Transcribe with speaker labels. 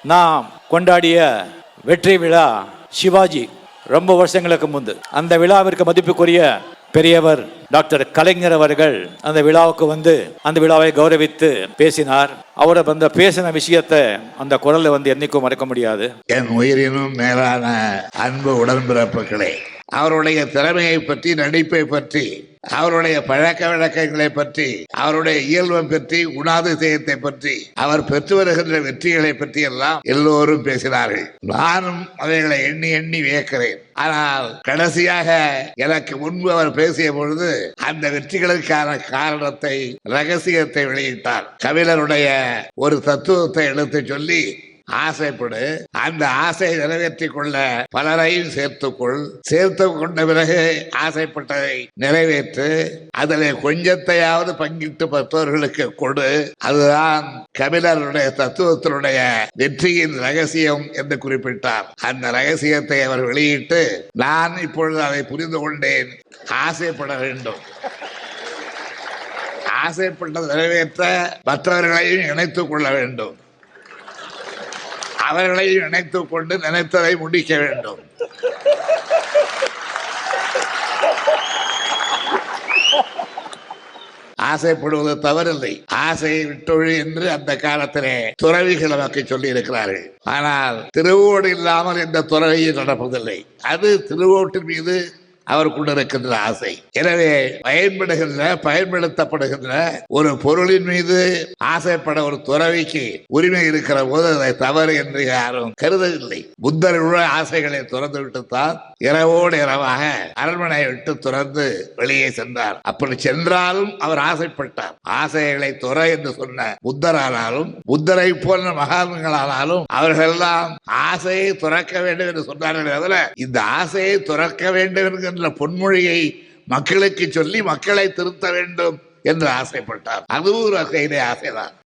Speaker 1: நாம் கொண்டாடிய வெற்றி விழா சிவாஜி ரொம்ப வருஷங்களுக்கு முன்பு. அந்த விழாவிற்கு மதிப்புக்குரிய பெரியவர் டாக்டர் கலைஞர் அவர்கள் அந்த விழாவுக்கு வந்து அந்த விழாவை கௌரவித்து பேசினார். அவரை அந்த பேசின விஷயத்தை அந்த குரலை என்னைக்கும் மறக்க முடியாது.
Speaker 2: என் உயிரினும் மேலான அன்பு உடன்பிறப்புகளே, அவருடைய திறமையை பற்றி, நடிப்பை பற்றி, அவருடைய பழக்க வழக்கங்களை பற்றி, அவருடைய இயல்பை பற்றி, குணாதிசயத்தை பற்றி, அவர் பெற்று வருகின்ற வெற்றிகளை பற்றி எல்லாம் எல்லோரும் பேசினார்கள். நானும் அவைகளை எண்ணி எண்ணி வியக்கிறேன். ஆனால் கடைசியாக எனக்கு முன்பு அவர் பேசிய பொழுது அந்த வெற்றிகளுக்கான காரணத்தை, ரகசியத்தை வெளியிட்டார். கபிலருடைய ஒரு தத்துவத்தை எடுத்து சொல்லி, ஆசைப்படு, அந்த ஆசையை நிறைவேற்றிக் கொள்ள பலரையும் சேர்த்து கொண்ட பிறகு ஆசைப்பட்டதை நிறைவேற்று, அதில் கொஞ்சத்தையாவது பங்கிட்டு மற்றவர்களுக்கு கொடு. அதுதான் கபிலருடைய தத்துவத்தினுடைய வெற்றியின் ரகசியம் என்று குறிப்பிட்டார். அந்த ரகசியத்தை அவர் வெளியிட்டு, நான் இப்பொழுது அதை புரிந்து கொண்டேன். ஆசைப்பட வேண்டும், ஆசைப்பட்டதை நிறைவேற்ற மற்றவர்களையும் இணைத்துக் கொள்ள வேண்டும், அவர்களையும் இணைத்துக் கொண்டு நினைத்ததை முடிக்க வேண்டும். ஆசைப்படுவது தவறில்லை. ஆசையை விட்டொழி என்று அந்த காலத்திலே துறவிகள் நமக்கு சொல்லி இருக்கிறார்கள். ஆனால் திருவோடு இல்லாமல் இந்த துறவியை நடப்பதில்லை. அது திருவோட்டின் மீது அவர் கொண்டிருக்கின்ற ஆசை. எனவே பயன்படுத்தப்படுகின்ற ஒரு பொருளின் மீது ஆசைப்பட ஒரு துறவிக்கு உரிமை இருக்கிற போது அதை தவறு என்று யாரும் கருதவில்லை. புத்தர் உள்ள ஆசைகளை துறந்து விட்டுத்தான் இரவோடு இரவாக அரண்மனையை விட்டு துறந்து வெளியே சென்றார். அப்படி சென்றாலும் அவர் ஆசைப்பட்டார். ஆசைகளை துற என்று சொன்ன புத்தரானாலும், புத்தரை போன்ற மகான்களானாலும் அவர்கள் எல்லாம் ஆசையை துறக்க வேண்டும் என்று சொன்னார்கள். அதுல இந்த ஆசையை துறக்க வேண்டும் என்கின்ற பொன்மொழியை மக்களுக்கு சொல்லி மக்களை திருத்த வேண்டும் என்று ஆசைப்பட்டார். அதுவும் ஒரு வகையிலே ஆசைதான்.